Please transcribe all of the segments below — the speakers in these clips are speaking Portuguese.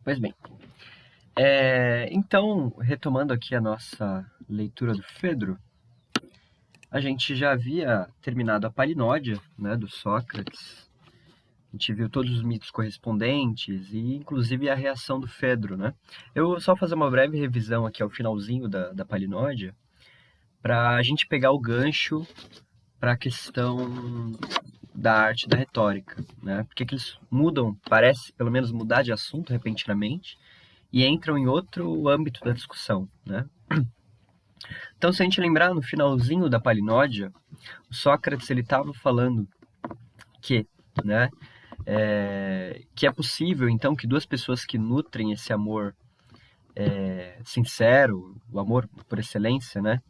Pois bem, então, retomando aqui a nossa leitura do Fedro, a gente já havia terminado a Palinódia, né, do Sócrates. A gente viu todos os mitos correspondentes e, inclusive, a reação do Fedro, né? Eu vou só fazer uma breve revisão aqui ao finalzinho da Palinódia, para a gente pegar o gancho para a questão da arte da retórica, né? Porque que eles mudam, parece pelo menos mudar de assunto repentinamente, e entram em outro âmbito da discussão, né? Então, se a gente lembrar, no finalzinho da Palinódia, o Sócrates ele estava falando que, né, que é possível, então, que duas pessoas que nutrem esse amor sincero, o amor por excelência, né,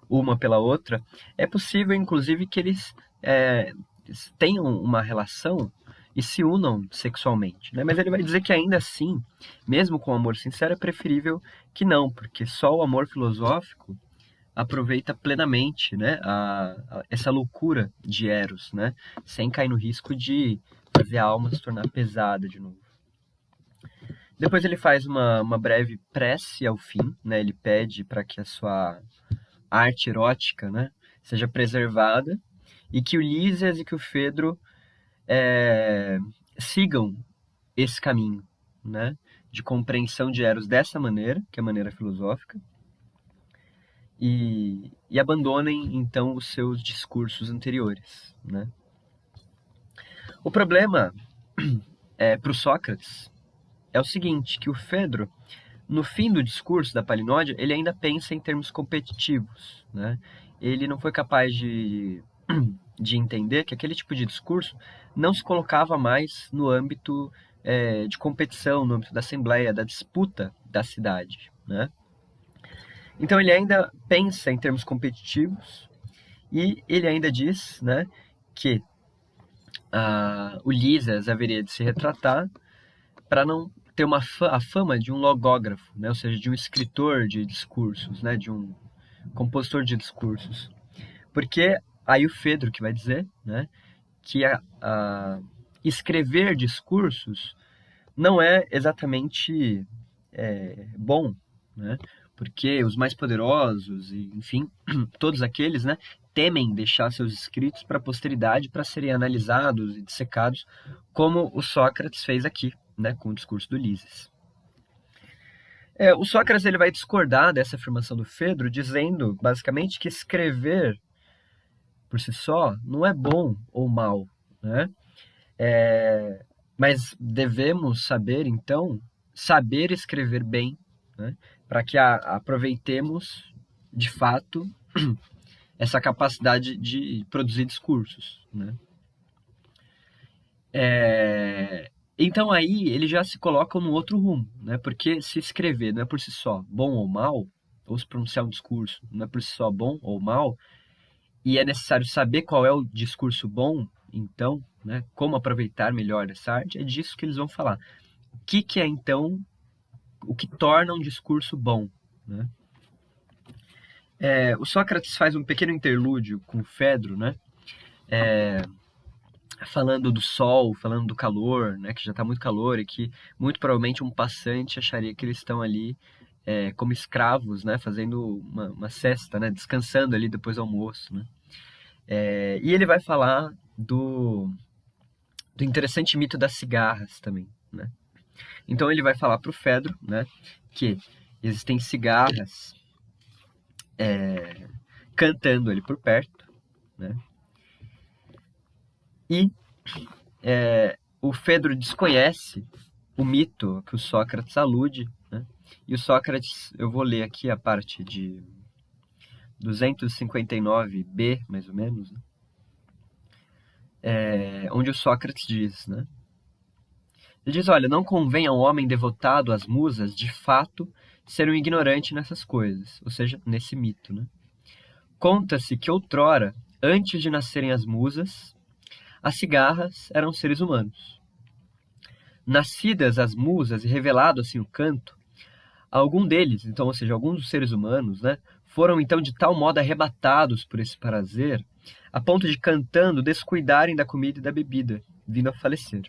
uma pela outra, é possível, inclusive, que eles tenham uma relação e se unam sexualmente, né? Mas ele vai dizer que ainda assim, mesmo com amor sincero, é preferível que não, porque só o amor filosófico aproveita plenamente, né, essa loucura de Eros, né, sem cair no risco de fazer a alma se tornar pesada de novo. Depois ele faz uma breve prece ao fim, né, ele pede para que a sua arte erótica, né, seja preservada e que o Lísias e que o Fedro sigam esse caminho, né, de compreensão de Eros dessa maneira, que é a maneira filosófica, e abandonem, então, os seus discursos anteriores, né? O problema para o Sócrates é o seguinte, que o Fedro, no fim do discurso da Palinódia, ele ainda pensa em termos competitivos, né? Ele não foi capaz de entender que aquele tipo de discurso não se colocava mais no âmbito de competição, no âmbito da assembleia, da disputa da cidade, né? Então ele ainda pensa em termos competitivos e ele ainda diz, né, que o Lísias haveria de se retratar para não ter a fama de um logógrafo, né, ou seja, de um escritor de discursos, né, de um compositor de discursos. Porque aí o Fedro que vai dizer, né, que escrever discursos não é exatamente bom, né? Porque os mais poderosos e, enfim, todos aqueles, né, temem deixar seus escritos para a posteridade para serem analisados e dissecados, como o Sócrates fez aqui, né, com o discurso do Ulisses. O Sócrates ele vai discordar dessa afirmação do Fedro, dizendo, basicamente, que escrever por si só não é bom ou mal, né? Mas devemos saber, então, saber escrever bem, né? Para que aproveitemos, de fato, essa capacidade de produzir discursos, né? Então aí ele já se coloca no outro rumo, né? Porque se escrever não é por si só bom ou mal, ou se pronunciar um discurso não é por si só bom ou mal, e é necessário saber qual é o discurso bom, então, né? Como aproveitar melhor essa arte, é disso que eles vão falar. O que é então o que torna um discurso bom, né? O Sócrates faz um pequeno interlúdio com o Fedro, né? Falando do sol, falando do calor, né? Que já está muito calor e que muito provavelmente um passante acharia que eles estão ali como escravos, né? Fazendo uma cesta, né? Descansando ali depois do almoço, né? E ele vai falar do interessante mito das cigarras também, né? Então ele vai falar para o Fedro, né? Que existem cigarras cantando ali por perto, né? E o Fedro desconhece o mito que o Sócrates alude, né? E o Sócrates, eu vou ler aqui a parte de 259b, mais ou menos, né? Onde o Sócrates diz, né? Ele diz, olha, não convém a um homem devotado às musas, de fato, ser um ignorante nessas coisas, ou seja, nesse mito, né? Conta-se que outrora, antes de nascerem as musas, as cigarras eram seres humanos. Nascidas as musas e revelado assim o canto, algum deles, então, ou seja, alguns dos seres humanos, né, foram então de tal modo arrebatados por esse prazer, a ponto de cantando descuidarem da comida e da bebida, vindo a falecer.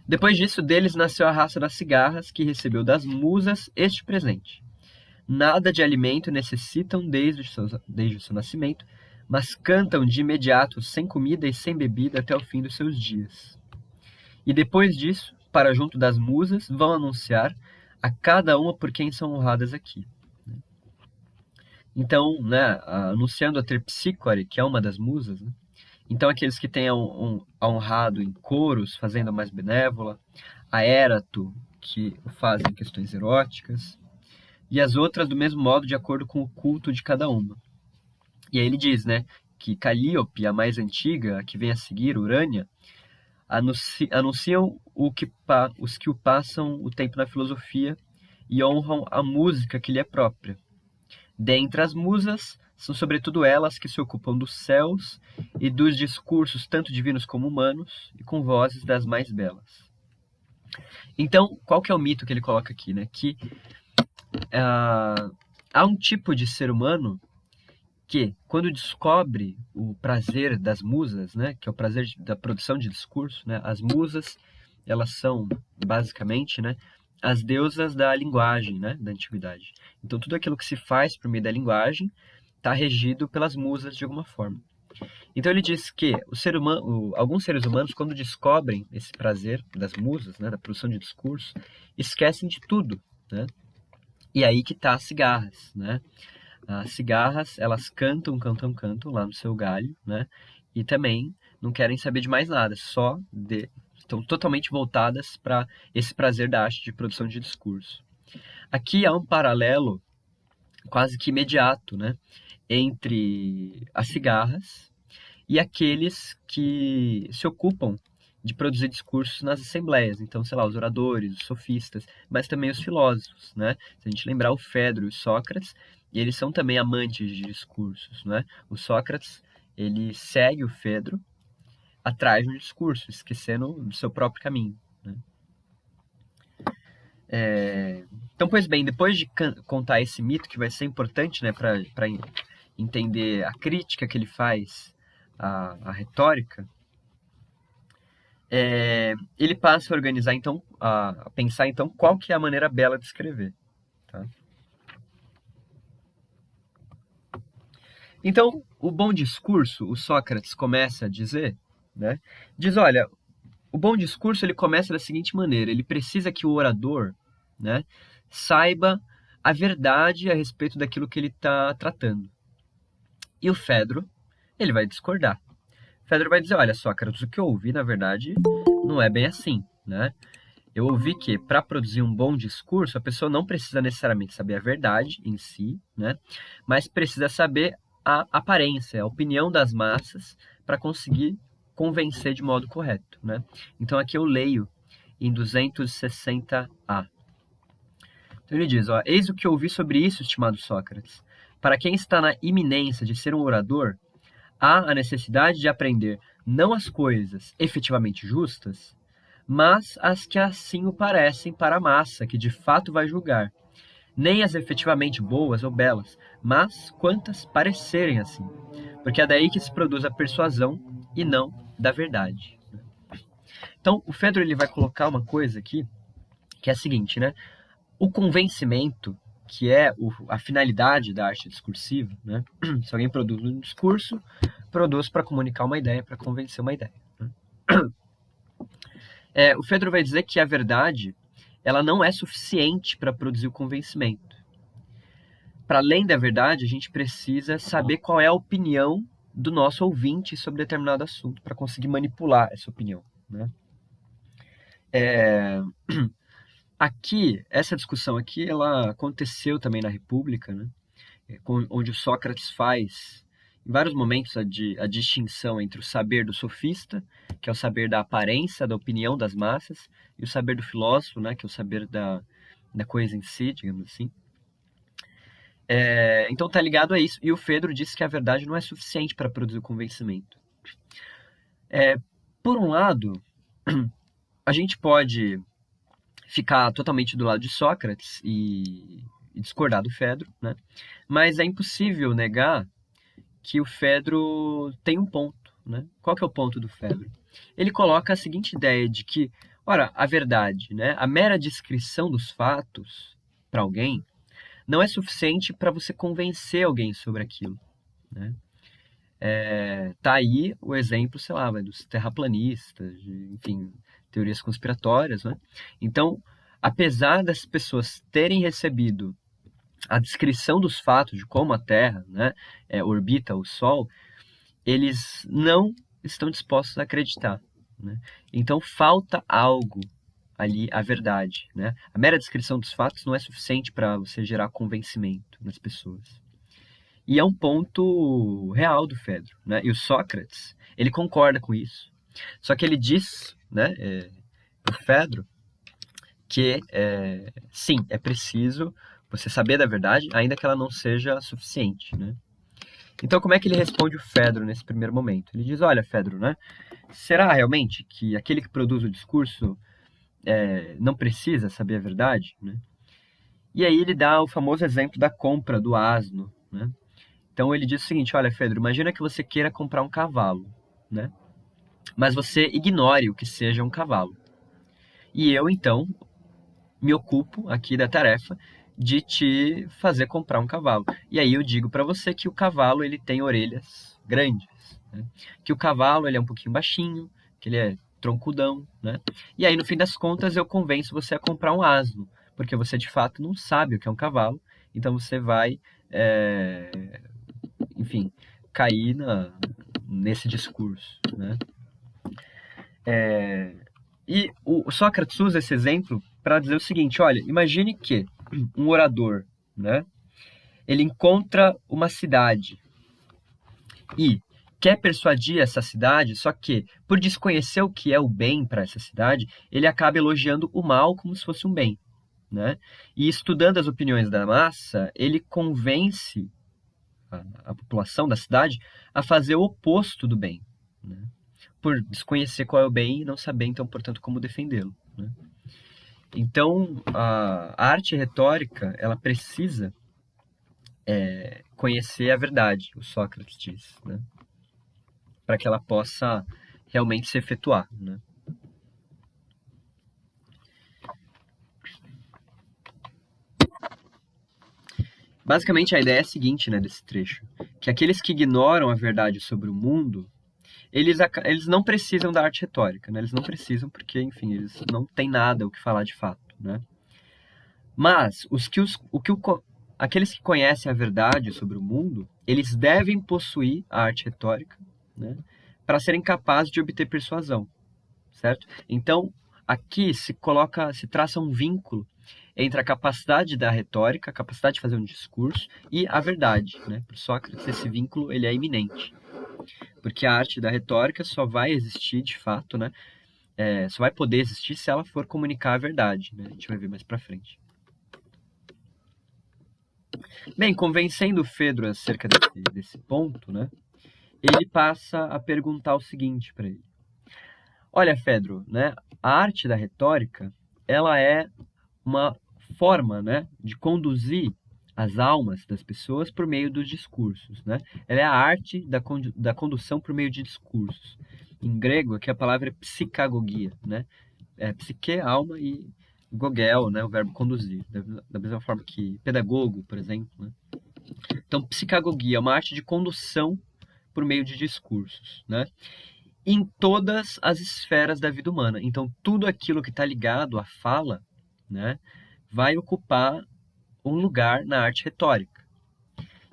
Depois disso, deles nasceu a raça das cigarras, que recebeu das musas este presente. Nada de alimento necessitam desde o seu nascimento, mas cantam de imediato, sem comida e sem bebida, até o fim dos seus dias. E depois disso, para junto das musas, vão anunciar a cada uma por quem são honradas aqui. Então, né, anunciando a Terpsícore, que é uma das musas, né? Então aqueles que têm a honrado em coros, fazendo a mais benévola, a Érato, que o faz em questões eróticas, e as outras do mesmo modo, de acordo com o culto de cada uma. E aí ele diz, né, que Calíope, a mais antiga, a que vem a seguir, Urânia, anunciam os que o passam o tempo na filosofia e honram a música que lhe é própria. Dentre as musas, são sobretudo elas que se ocupam dos céus e dos discursos tanto divinos como humanos, e com vozes das mais belas. Então, qual que é o mito que ele coloca aqui, né? Que há um tipo de ser humano que, quando descobre o prazer das musas, né, que é o prazer da produção de discurso, né, as musas, elas são, basicamente, né, as deusas da linguagem, né, da antiguidade. Então, tudo aquilo que se faz por meio da linguagem está regido pelas musas de alguma forma. Então, ele diz que alguns seres humanos, quando descobrem esse prazer das musas, né, da produção de discurso, esquecem de tudo, né? E aí que está as cigarras, né? As cigarras, elas cantam lá no seu galho, né? E também não querem saber de mais nada, estão totalmente voltadas para esse prazer da arte de produção de discurso. Aqui há um paralelo quase que imediato, né, entre as cigarras e aqueles que se ocupam de produzir discursos nas assembleias. Então, sei lá, os oradores, os sofistas, mas também os filósofos, né? Se a gente lembrar o Fedro e o Sócrates, eles são também amantes de discursos, né? O Sócrates, ele segue o Fedro atrás de um discurso, esquecendo do seu próprio caminho, né? Então, pois bem, depois de contar esse mito, que vai ser importante, né, para entender a crítica que ele faz à retórica, ele passa a organizar, então, a pensar, então, qual que é a maneira bela de escrever. Tá? Então, o bom discurso, o Sócrates começa a dizer, né, diz, olha, o bom discurso ele começa da seguinte maneira, ele precisa que o orador, né, saiba a verdade a respeito daquilo que ele está tratando. E o Fedro, ele vai discordar. Fedro vai dizer, olha, Sócrates, o que eu ouvi, na verdade, não é bem assim, né? Eu ouvi que, para produzir um bom discurso, a pessoa não precisa necessariamente saber a verdade em si, né? Mas precisa saber a aparência, a opinião das massas, para conseguir convencer de modo correto, né? Então, aqui eu leio em 260A. Então, ele diz, ó, eis o que eu ouvi sobre isso, estimado Sócrates. Para quem está na iminência de ser um orador, há a necessidade de aprender não as coisas efetivamente justas, mas as que assim o parecem para a massa, que de fato vai julgar. Nem as efetivamente boas ou belas, mas quantas parecerem assim. Porque é daí que se produz a persuasão e não da verdade. Então, o Fedro ele vai colocar uma coisa aqui, que é a seguinte, né? O convencimento, que é a finalidade da arte discursiva, né? Se alguém produz um discurso, produz para comunicar uma ideia, para convencer uma ideia. Né? O Fedro vai dizer que a verdade ela não é suficiente para produzir o convencimento. Para além da verdade, a gente precisa saber qual é a opinião do nosso ouvinte sobre determinado assunto, para conseguir manipular essa opinião. Né? Aqui, essa discussão aqui, ela aconteceu também na República, né? Onde o Sócrates faz, em vários momentos, a distinção entre o saber do sofista, que é o saber da aparência, da opinião das massas, e o saber do filósofo, né, que é o saber da coisa em si, digamos assim. Então tá ligado a isso. E o Fedro disse que a verdade não é suficiente para produzir o convencimento. Por um lado, a gente pode ficar totalmente do lado de Sócrates e discordar do Fedro, né? Mas é impossível negar que o Fedro tem um ponto, né? Qual que é o ponto do Fedro? Ele coloca a seguinte ideia de que Ora, a verdade, né? A mera descrição dos fatos para alguém não é suficiente para você convencer alguém sobre aquilo, né? Tá aí o exemplo, sei lá, dos terraplanistas, enfim, teorias conspiratórias, né? Então, apesar das pessoas terem recebido a descrição dos fatos de como a Terra, né, orbita o Sol, eles não estão dispostos a acreditar, né? Então, falta algo ali, a verdade, né? A mera descrição dos fatos não é suficiente para você gerar convencimento nas pessoas. E é um ponto real do Fedro, né? E o Sócrates, ele concorda com isso. Só que ele diz, né, o Fedro, que sim, é preciso você saber da verdade, ainda que ela não seja suficiente, né? Então, como é que ele responde o Fedro nesse primeiro momento? Ele diz, olha, Fedro, né? Será realmente que aquele que produz o discurso não precisa saber a verdade, né? E aí ele dá o famoso exemplo da compra do asno, né? Então ele diz o seguinte, olha, Fedro, imagina que você queira comprar um cavalo, né? Mas você ignore o que seja um cavalo. E eu, então, me ocupo aqui da tarefa de te fazer comprar um cavalo. E aí eu digo para você que o cavalo ele tem orelhas grandes, né? Que o cavalo ele é um pouquinho baixinho, que ele é troncudão, né? E aí no fim das contas eu convenço você a comprar um asno, porque você de fato não sabe o que é um cavalo, então você vai, enfim, cair nesse discurso, né? E o Sócrates usa esse exemplo para dizer o seguinte, olha, imagine que um orador, né, ele encontra uma cidade e quer persuadir essa cidade, só que por desconhecer o que é o bem para essa cidade, ele acaba elogiando o mal como se fosse um bem, né? E estudando as opiniões da massa, ele convence a população da cidade a fazer o oposto do bem, né? Por desconhecer qual é o bem e não saber, então, portanto, como defendê-lo, né? Então, a arte retórica, ela precisa conhecer a verdade, o Sócrates diz, né? Para que ela possa realmente se efetuar, né? Basicamente, a ideia é a seguinte, né, desse trecho, que aqueles que ignoram a verdade sobre o mundo, eles não precisam da arte retórica, né? Eles não precisam porque, enfim, eles não têm nada o que falar de fato, né? Mas aqueles que conhecem a verdade sobre o mundo, eles devem possuir a arte retórica, né, para serem capazes de obter persuasão, certo? Então, aqui se traça um vínculo entre a capacidade da retórica, a capacidade de fazer um discurso e a verdade, né? Para Sócrates, esse vínculo ele é iminente, porque a arte da retórica só vai existir de fato, né? Só vai poder existir se ela for comunicar a verdade, né? A gente vai ver mais para frente. Bem, convencendo o Fedro acerca desse ponto, né, ele passa a perguntar o seguinte para ele. Olha, Fedro, né, a arte da retórica, ela é uma forma, né, de conduzir as almas das pessoas por meio dos discursos, né? Ela é a arte da condução por meio de discursos. Em grego, aqui a palavra é psicagogia, né? Psique, alma, e gogel, né, o verbo conduzir. Da mesma forma que pedagogo, por exemplo, né? Então, psicagogia é uma arte de condução por meio de discursos, né? Em todas as esferas da vida humana. Então, tudo aquilo que está ligado à fala, né, vai ocupar um lugar na arte retórica.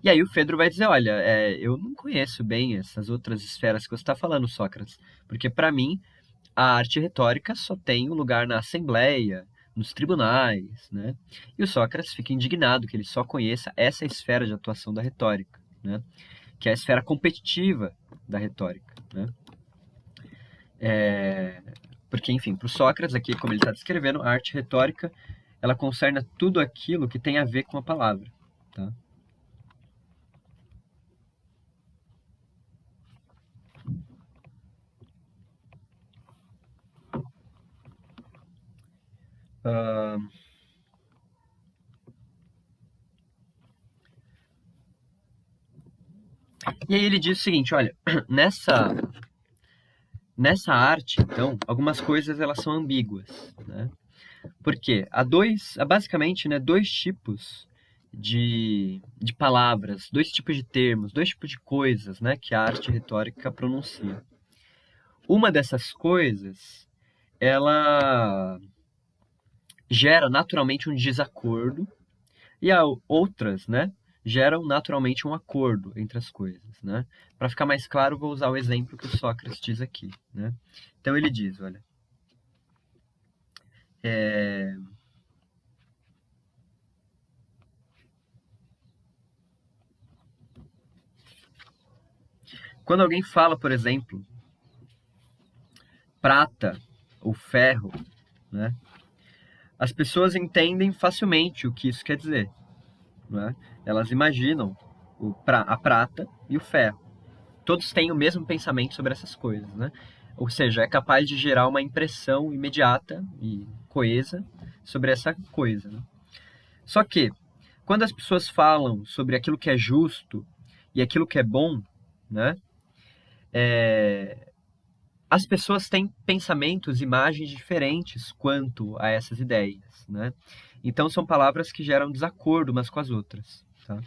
E aí o Fedro vai dizer, olha, eu não conheço bem essas outras esferas que você está falando, Sócrates, porque para mim a arte retórica só tem um lugar na assembleia, nos tribunais, né? E o Sócrates fica indignado que ele só conheça essa esfera de atuação da retórica, né? Que é a esfera competitiva da retórica, né? Porque, enfim, para o Sócrates, aqui como ele está descrevendo, a arte retórica, ela concerne tudo aquilo que tem a ver com a palavra, tá? E aí ele diz o seguinte, olha, nessa arte, então, algumas coisas elas são ambíguas, né? Porque há basicamente, né, dois tipos de palavras, dois tipos de termos, dois tipos de coisas, né, que a arte retórica pronuncia. Uma dessas coisas, ela gera naturalmente um desacordo e outras, né, geram naturalmente um acordo entre as coisas, né? Para ficar mais claro, vou usar o exemplo que o Sócrates diz aqui, né? Então ele diz, olha, é, quando alguém fala, por exemplo, prata ou ferro, né? As pessoas entendem facilmente o que isso quer dizer, né? Elas imaginam a prata e o ferro. Todos têm o mesmo pensamento sobre essas coisas, né? Ou seja, é capaz de gerar uma impressão imediata e coesa sobre essa coisa, né? Só que, quando as pessoas falam sobre aquilo que é justo e aquilo que é bom, né? As pessoas têm pensamentos, imagens diferentes quanto a essas ideias, né? Então são palavras que geram desacordo umas com as outras, tá?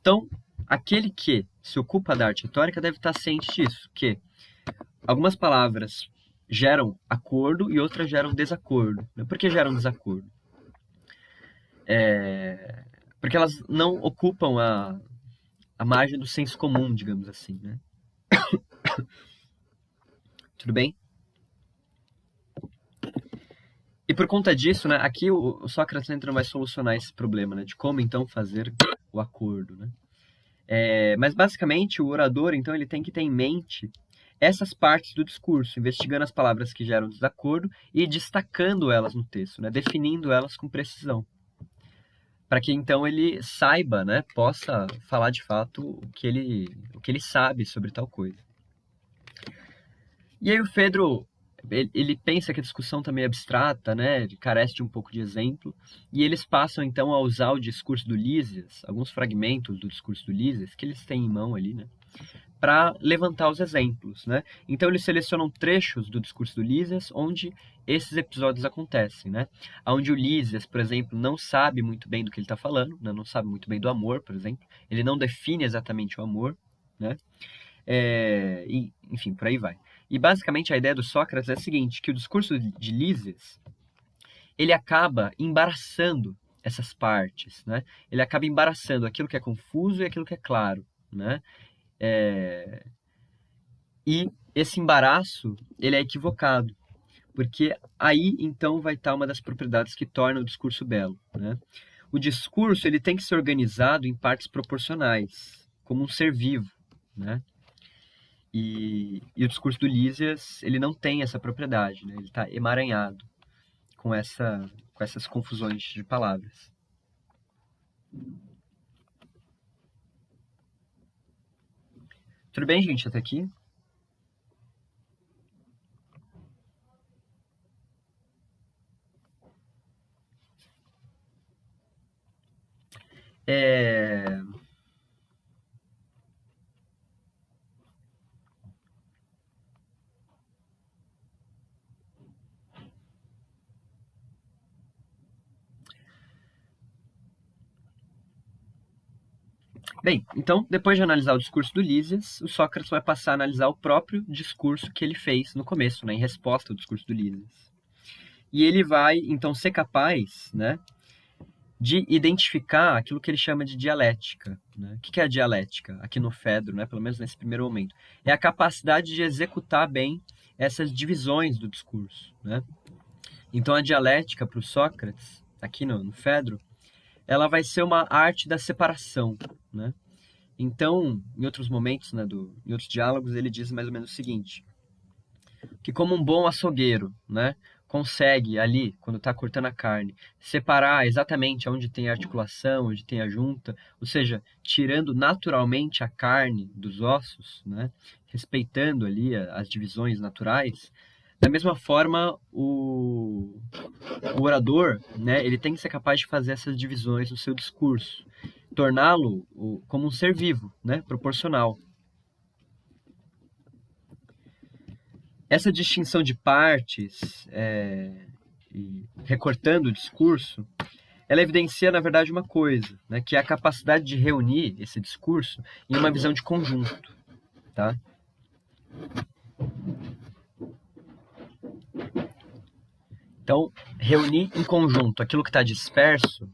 Então, aquele que se ocupa da arte retórica deve estar ciente disso, que algumas palavras geram acordo e outras geram desacordo. Por que geram desacordo? Porque elas não ocupam a margem do senso comum, digamos assim, né? Tudo bem? E por conta disso, né, aqui o Sócrates não vai solucionar esse problema, né, de como então fazer o acordo, né? Mas basicamente o orador, então, ele tem que ter em mente essas partes do discurso, investigando as palavras que geram desacordo e destacando elas no texto, né, definindo elas com precisão, para que então ele saiba, né, possa falar de fato o que ele sabe sobre tal coisa. E aí o Fedro, ele pensa que a discussão também é abstrata, né, ele carece de um pouco de exemplo, e eles passam então a usar o discurso do Lísias, alguns fragmentos do discurso do Lísias, que eles têm em mão ali, né, para levantar os exemplos, né? Então eles selecionam trechos do discurso do Lísias onde esses episódios acontecem, né? Onde o Lísias, por exemplo, não sabe muito bem do que ele está falando, né? Não sabe muito bem do amor, por exemplo. Ele não define exatamente o amor, né? Enfim, por aí vai. E basicamente a ideia do Sócrates é a seguinte, que o discurso de Lísias, ele acaba embaraçando essas partes, né? Ele acaba embaraçando aquilo que é confuso e aquilo que é claro, né? E esse embaraço, ele é equivocado, porque aí então vai estar uma das propriedades que torna o discurso belo, né? O discurso ele tem que ser organizado em partes proporcionais, como um ser vivo, né? E o discurso do Lísias, ele não tem essa propriedade, né? Ele está emaranhado com essas confusões de palavras. Tudo bem, gente, até aqui? É... Bem, então, depois de analisar o discurso do Lísias, o Sócrates vai passar a analisar o próprio discurso que ele fez no começo, né, em resposta ao discurso do Lísias. E ele vai, então, ser capaz, né, de identificar aquilo que ele chama de dialética, né? O que é a dialética? Aqui no Fedro, né, pelo menos nesse primeiro momento. É a capacidade de executar bem essas divisões do discurso, né? Então, a dialética para o Sócrates, aqui no Fedro, ela vai ser uma arte da separação, né? Então, em outros momentos, né, em outros diálogos, ele diz mais ou menos o seguinte, que como um bom açougueiro, né, consegue ali, quando está cortando a carne, separar exatamente onde tem a articulação, onde tem a junta, ou seja, tirando naturalmente a carne dos ossos, né, respeitando ali as divisões naturais, da mesma forma, o orador, né, ele tem que ser capaz de fazer essas divisões no seu discurso, torná-lo como um ser vivo, né, proporcional. Essa distinção de partes, e recortando o discurso, ela evidencia, na verdade, uma coisa, né, que é a capacidade de reunir esse discurso em uma visão de conjunto. Tá? Então, reunir em conjunto aquilo que está disperso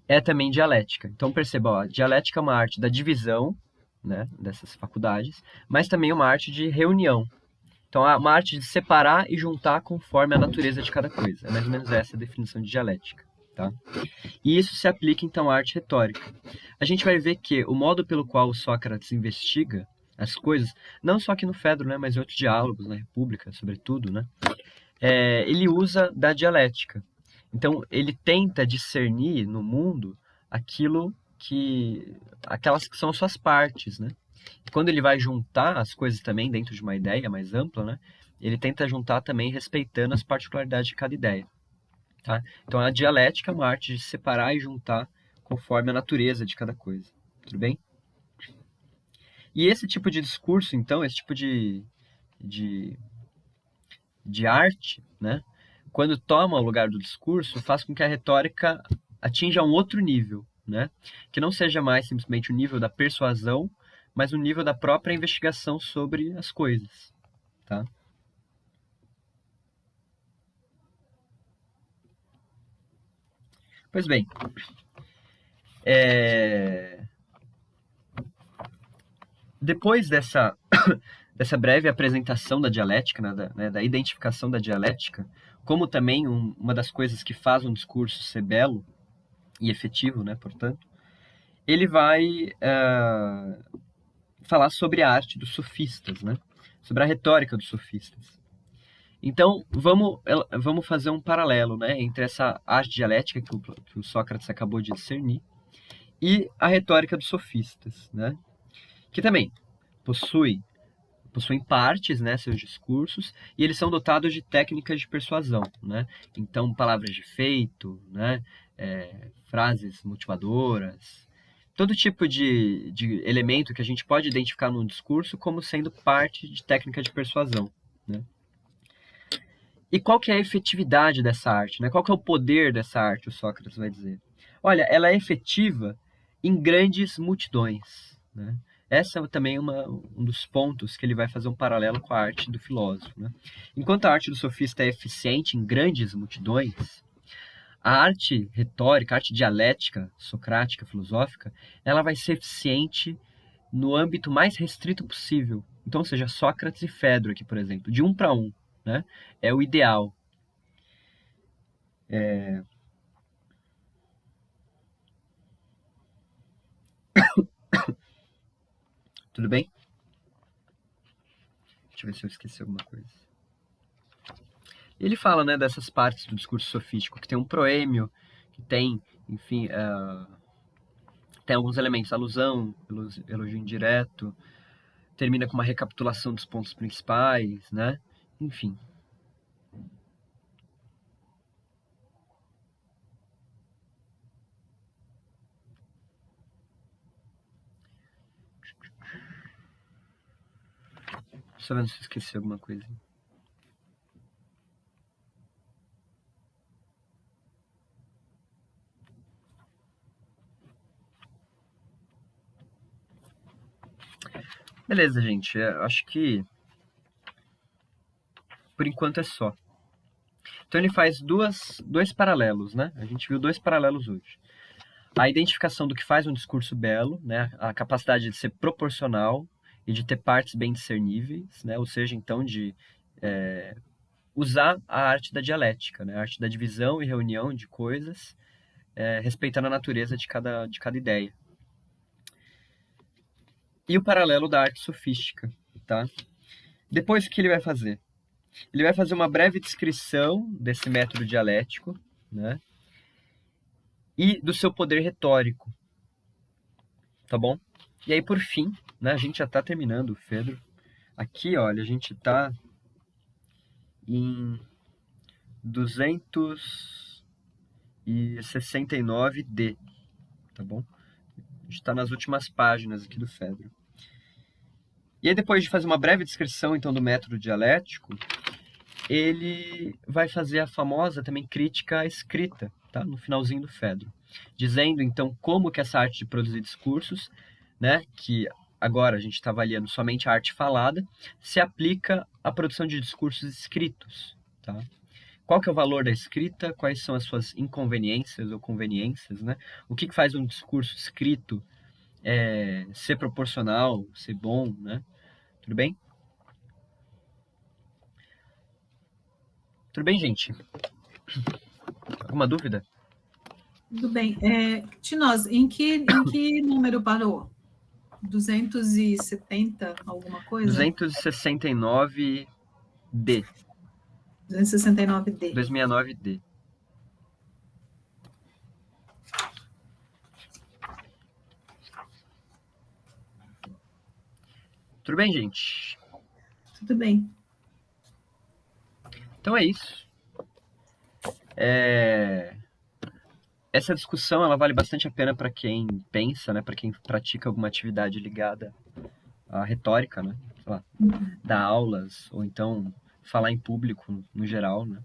é também dialética. Então, perceba, ó, a dialética é uma arte da divisão, né, dessas faculdades, mas também uma arte de reunião. Então, é uma arte de separar e juntar conforme a natureza de cada coisa. É mais ou menos essa a definição de dialética. Tá? E isso se aplica, então, à arte retórica. A gente vai ver que o modo pelo qual o Sócrates investiga as coisas, não só aqui no Fedro, né, mas em outros diálogos, na República, sobretudo, né, ele usa da dialética. Então, ele tenta discernir no mundo aquelas que são suas partes, né? E quando ele vai juntar as coisas também dentro de uma ideia mais ampla, né? Ele tenta juntar também respeitando as particularidades de cada ideia, tá? Então, a dialética é uma arte de separar e juntar conforme a natureza de cada coisa, tudo bem? E esse tipo de discurso, então, esse tipo de arte, né? Quando toma o lugar do discurso, faz com que a retórica atinja um outro nível, né? Que não seja mais simplesmente o nível da persuasão, mas o nível da própria investigação sobre as coisas, tá? Pois bem, depois dessa breve apresentação da dialética, né, da identificação da dialética, como também uma das coisas que faz um discurso ser belo e efetivo, né, portanto, ele vai falar sobre a arte dos sofistas, né, sobre a retórica dos sofistas. Então, vamos fazer um paralelo, né, entre essa arte dialética que o Sócrates acabou de discernir e a retórica dos sofistas, né, que também possuem partes, né, seus discursos, e eles são dotados de técnicas de persuasão, né? Então, palavras de efeito, né, frases motivadoras, todo tipo de elemento que a gente pode identificar num discurso como sendo parte de técnica de persuasão, né? E qual que é a efetividade dessa arte, né? Qual que é o poder dessa arte, o Sócrates vai dizer? Olha, ela é efetiva em grandes multidões, né? Essa é também um dos pontos que ele vai fazer um paralelo com a arte do filósofo, né? Enquanto a arte do sofista é eficiente em grandes multidões, a arte retórica, a arte dialética, socrática, filosófica, ela vai ser eficiente no âmbito mais restrito possível. Então, seja Sócrates e Fedro aqui, por exemplo, de um para um, né? É o ideal. Tudo bem? Deixa eu ver se eu esqueci alguma coisa. Ele fala, né, dessas partes do discurso sofístico, que tem um proêmio, que tem, enfim, tem alguns elementos, alusão, elogio indireto, termina com uma recapitulação dos pontos principais, né? Enfim. Só vendo se eu esqueci alguma coisa. Beleza, gente. Acho que por enquanto é só. Então ele faz dois paralelos, né? A gente viu dois paralelos hoje. A identificação do que faz um discurso belo, né? A capacidade de ser proporcional e de ter partes bem discerníveis, né? Ou seja, então, de usar a arte da dialética, né? A arte da divisão e reunião de coisas, respeitando a natureza de cada ideia. E o paralelo da arte sofística, tá? Depois, o que ele vai fazer? Ele vai fazer uma breve descrição desse método dialético, né? E do seu poder retórico, tá bom? E aí, por fim, né, a gente já está terminando, Pedro. Aqui, olha, a gente está em 269D, tá bom? A gente está nas últimas páginas aqui do Fedro. E aí, depois de fazer uma breve descrição, então, do método dialético, ele vai fazer a famosa também crítica à escrita, tá? No finalzinho do Fedro, dizendo, então, como que essa arte de produzir discursos, né, que agora a gente está avaliando somente a arte falada, se aplica à produção de discursos escritos, tá? Qual que é o valor da escrita? Quais são as suas inconveniências ou conveniências, né? O que faz um discurso escrito ser proporcional, ser bom, né? Tudo bem? Tudo bem, gente? Alguma dúvida? Tudo bem. Tinoz, em que número parou? 270, alguma coisa? 269D. 269D. 269D. Tudo bem, gente? Tudo bem. Então é isso. Essa discussão ela vale bastante a pena para quem pensa, né, para quem pratica alguma atividade ligada à retórica, né, sei lá, dar aulas ou então falar em público no geral, né,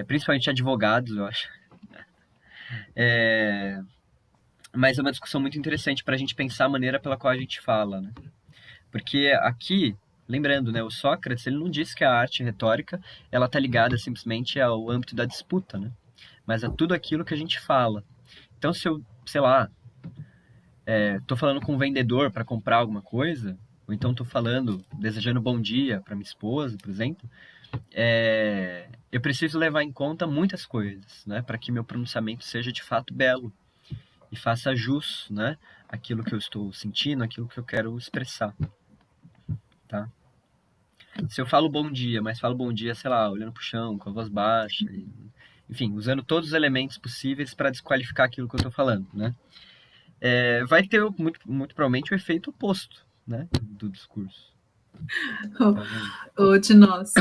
principalmente advogados, eu acho. Mas é uma discussão muito interessante para a gente pensar a maneira pela qual a gente fala, né, porque aqui, lembrando, né, o Sócrates ele não disse que a arte retórica ela está ligada simplesmente ao âmbito da disputa, né, mas a tudo aquilo que a gente fala. Então, se eu, sei lá, tô falando com um vendedor para comprar alguma coisa, ou então tô falando, desejando bom dia para minha esposa, por exemplo, eu preciso levar em conta muitas coisas, né, para que meu pronunciamento seja de fato belo e faça jus, né, aquilo que eu estou sentindo, aquilo que eu quero expressar, tá? Se eu falo bom dia, mas falo bom dia, sei lá, olhando pro chão, com a voz baixa, enfim, usando todos os elementos possíveis para desqualificar aquilo que eu estou falando, né? Vai ter muito provavelmente o efeito oposto, né, do discurso. Ô, Tinoz,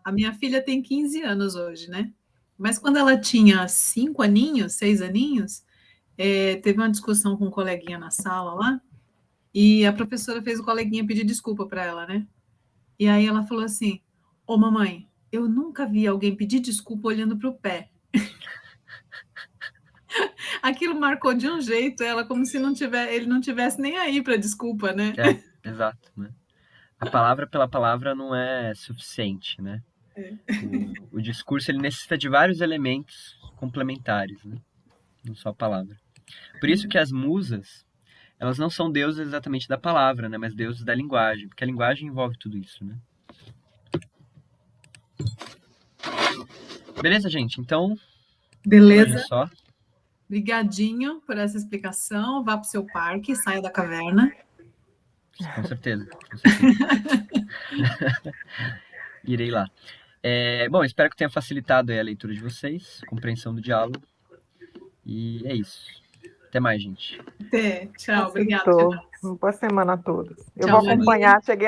a minha filha tem 15 anos hoje, né? Mas quando ela tinha 5 aninhos, 6 aninhos, teve uma discussão com um coleguinha na sala lá, e a professora fez o coleguinha pedir desculpa para ela, né? E aí ela falou assim: ô mamãe, eu nunca vi alguém pedir desculpa olhando para o pé. Aquilo marcou de um jeito ela, como se ele não tivesse nem aí para desculpa, né? Exato, né? A palavra pela palavra não é suficiente, né? O discurso ele necessita de vários elementos complementares, né? Não só a palavra. Por isso que as musas, elas não são deuses exatamente da palavra, né? Mas deuses da linguagem, porque a linguagem envolve tudo isso, né? Beleza, gente? Então, Beleza. Só. Obrigadinho por essa explicação. Vá para o seu parque, saia da caverna. Com certeza. Com certeza. Irei lá. Bom, espero que tenha facilitado a leitura de vocês, a compreensão do diálogo. E é isso. Até mais, gente. Até. Tchau. Obrigada. Boa semana a todos. Eu Tchau, vou acompanhar. Cheguei